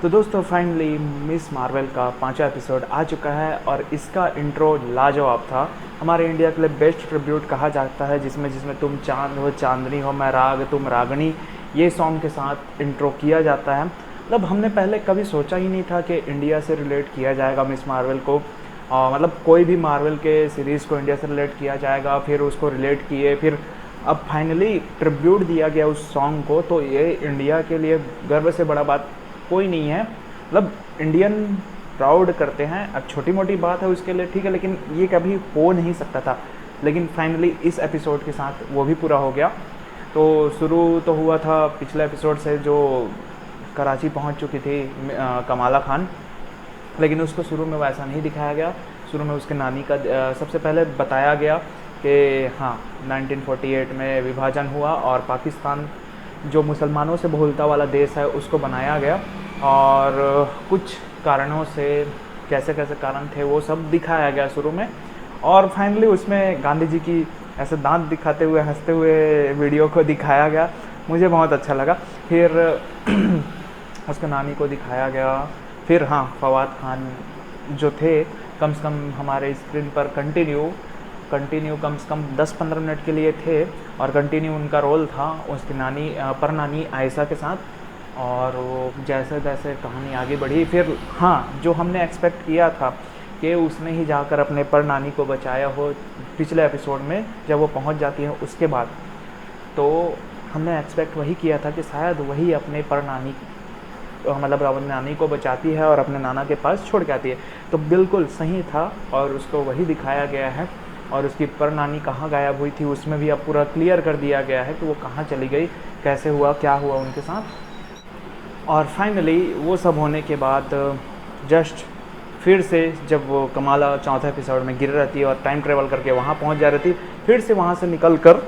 तो दोस्तों finally miss Marvel का 5वां एपिसोड आ चुका है और इसका इंट्रो लाजवाब था। हमारे इंडिया के लिए बेस्ट ट्रिब्यूट कहा जाता है, जिसमें जिसमें तुम चांद हो चांदनी हो मैं राग तुम रागनी, ये सॉन्ग के साथ इंट्रो किया जाता है। मतलब हमने पहले कभी सोचा ही नहीं था कि इंडिया से रिलेट किया जाएगा मिस मार्वल को। मतलब कोई भी मार्वल के सीरीज़ को इंडिया से रिलेट किया जाएगा, फिर उसको रिलेट किए, फिर अब फाइनली ट्रिब्यूट दिया गया उस सॉन्ग को। तो ये इंडिया के लिए गर्व से बड़ा बात कोई नहीं है। मतलब इंडियन प्राउड करते हैं, अब छोटी मोटी बात है उसके लिए, ठीक है, लेकिन ये कभी हो नहीं सकता था। लेकिन फाइनली इस एपिसोड के साथ वो भी पूरा हो गया। तो शुरू तो हुआ था पिछले एपिसोड से, जो कराची पहुंच चुकी थी कमाला खान, लेकिन उसको शुरू में वैसा नहीं दिखाया गया। शुरू में उसके नानी का सबसे पहले बताया गया कि हाँ 1948 में विभाजन हुआ और पाकिस्तान जो मुसलमानों से बहुलता वाला देश है उसको बनाया गया, और कुछ कारणों से कैसे कैसे कारण थे वो सब दिखाया गया शुरू में। और फाइनली उसमें गांधी जी की ऐसे दांत दिखाते हुए हंसते हुए वीडियो को दिखाया गया, मुझे बहुत अच्छा लगा। फिर उसके नानी को दिखाया गया। फिर हाँ फवाद खान जो थे, कम से कम हमारे स्क्रीन पर कंटिन्यू कम से कम 10-15 मिनट के लिए थे, और कंटिन्यू उनका रोल था उसकी नानी पर नानी आयशा के साथ। और वो जैसे जैसे कहानी आगे बढ़ी, फिर हाँ जो हमने एक्सपेक्ट किया था कि उसने ही जाकर अपने पर नानी को बचाया हो पिछले एपिसोड में जब वो पहुंच जाती है उसके बाद, तो हमने एक्सपेक्ट वही किया था कि शायद वही अपने पर नानी मतलब अपनी नानी को बचाती है और अपने नाना के पास छोड़ के आती है। तो बिल्कुल सही था और उसको वही दिखाया गया है। और उसकी पर नानी कहाँ गायब हुई थी उसमें भी अब पूरा क्लियर कर दिया गया है कि वो कहाँ चली गई, कैसे हुआ, क्या हुआ उनके साथ। और फाइनली वो सब होने के बाद जस्ट फिर से जब वो कमाला चौथे एपिसोड में गिर रहती है और टाइम ट्रेवल करके वहाँ पहुँच जा रही थी, फिर से वहाँ से निकल कर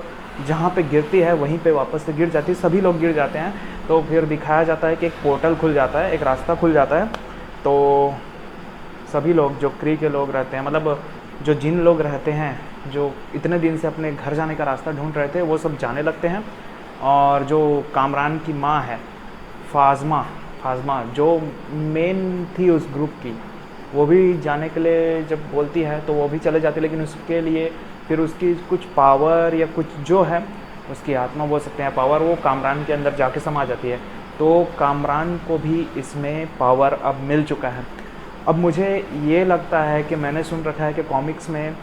जहाँ पे गिरती है वहीं पे वापस से गिर जाती है, सभी लोग गिर जाते हैं। तो फिर दिखाया जाता है कि एक पोर्टल खुल जाता है, एक रास्ता खुल जाता है। तो सभी लोग जो क्री के लोग रहते हैं, मतलब जो जिन लोग रहते हैं जो इतने दिन से अपने घर जाने का रास्ता ढूंढ रहे थे, वो सब जाने लगते हैं। और जो कामरान की माँ है फाज़मा जो मेन थी उस ग्रुप की, वो भी जाने के लिए जब बोलती है तो वो भी चले जाती है, लेकिन उसके लिए फिर उसकी कुछ पावर या कुछ जो है उसकी आत्मा बोल सकते हैं पावर, वो कामरान के अंदर जाके समा जाती है। तो कामरान को भी इसमें पावर अब मिल चुका है। अब मुझे ये लगता है कि मैंने सुन रखा है कि कॉमिक्स में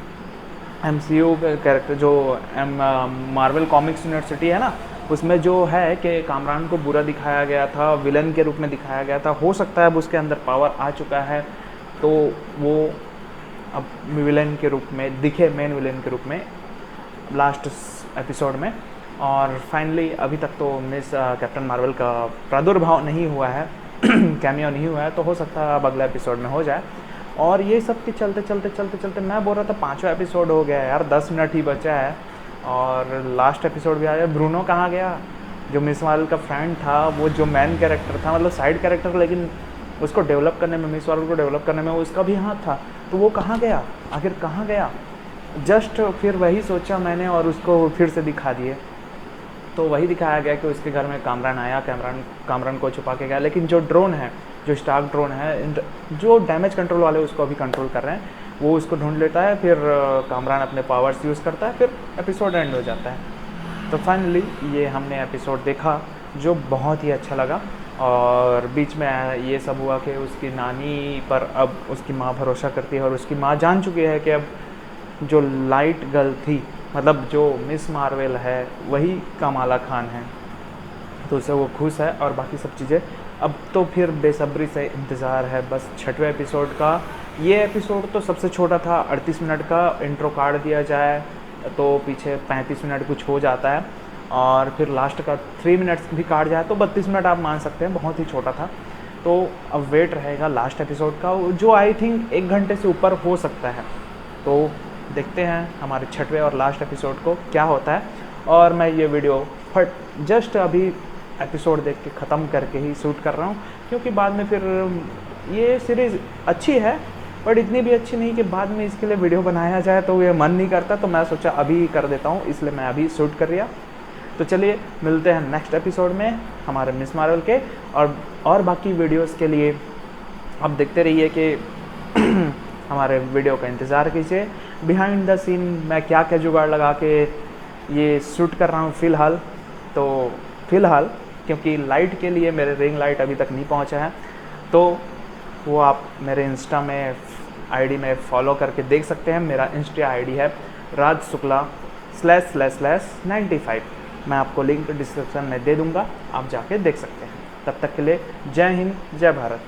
MCU के कैरेक्टर जो मार्वल कॉमिक्स यूनिवर्सिटी है ना, उसमें जो है कि कामरान को बुरा दिखाया गया था, विलन के रूप में दिखाया गया था। हो सकता है अब उसके अंदर पावर आ चुका है तो वो अब विलन के रूप में दिखे, मेन विलन के रूप में लास्ट एपिसोड में। और फाइनली अभी तक तो मिस कैप्टन मार्वल का प्रादुर्भाव नहीं हुआ है कैमियो नहीं हुआ है, तो हो सकता है अब अगला एपिसोड में हो जाए। और ये सब के चलते चलते चलते चलते मैं बोल रहा था 5वां एपिसोड हो गया यार, 10 मिनट ही बचा है और लास्ट एपिसोड भी आया। ब्रूनो कहाँ गया, जो मिस मार्वल का फ्रेंड था, वो जो मेन कैरेक्टर था, मतलब साइड कैरेक्टर, लेकिन उसको डेवलप करने में, मिस मार्वल को डेवलप करने में उसका भी हाथ था, तो वो कहाँ गया, आखिर कहाँ गया। जस्ट फिर वही सोचा मैंने और उसको फिर से दिखा दिए। तो वही दिखाया गया कि उसके घर में कामरान आया, कामरान को छुपा के गया, लेकिन जो ड्रोन है, जो स्टार्क ड्रोन है, जो डैमेज कंट्रोल वाले उसको अभी कंट्रोल कर रहे हैं, वो उसको ढूंढ लेता है। फिर कामरान अपने पावर्स यूज़ करता है, फिर एपिसोड एंड हो जाता है। तो फाइनली ये हमने एपिसोड देखा जो बहुत ही अच्छा लगा। और बीच में ये सब हुआ कि उसकी नानी पर अब उसकी माँ भरोसा करती है और उसकी माँ जान चुकी है कि अब जो लाइट गर्ल थी, मतलब जो मिस मार्वल है, वही कमाला खान है, तो उससे वो खुश है। और बाकी सब चीज़ें अब तो फिर बेसब्री से इंतज़ार है बस 6वें एपिसोड का। ये एपिसोड तो सबसे छोटा था, 38 मिनट का। इंट्रो काट दिया जाए तो पीछे 35 मिनट कुछ हो जाता है, और फिर लास्ट का 3 मिनट्स भी काट जाए तो 32 मिनट आप मान सकते हैं, बहुत ही छोटा था। तो अब वेट रहेगा लास्ट एपिसोड का, जो आई थिंक 1 घंटे से ऊपर हो सकता है। तो देखते हैं हमारे 6वें और लास्ट एपिसोड को क्या होता है। और मैं ये वीडियो जस्ट अभी एपिसोड देख के ख़त्म करके ही शूट कर रहा हूँ, क्योंकि बाद में फिर ये सीरीज़ अच्छी है बट इतनी भी अच्छी नहीं कि बाद में इसके लिए वीडियो बनाया जाए, तो ये मन नहीं करता। तो मैं सोचा अभी कर देता हूँ, इसलिए मैं अभी शूट कर लिया। तो चलिए मिलते हैं नेक्स्ट एपिसोड में हमारे मिस मार्वल के, और बाकी वीडियोस के लिए आप देखते रहिए कि हमारे वीडियो का इंतज़ार कीजिए। बिहाइंड द सीन मैं क्या क्या जुगाड़ लगा के ये शूट कर रहा हूँ फ़िलहाल, क्योंकि लाइट के लिए मेरे रिंग लाइट अभी तक नहीं पहुँचा है, तो वो आप मेरे इंस्टा में आईडी में फॉलो करके देख सकते हैं। मेरा इंस्टा आईडी है rajshukla//95। मैं आपको लिंक डिस्क्रिप्शन में दे दूँगा, आप जाके देख सकते हैं। तब तक के लिए जय हिंद, जय भारत।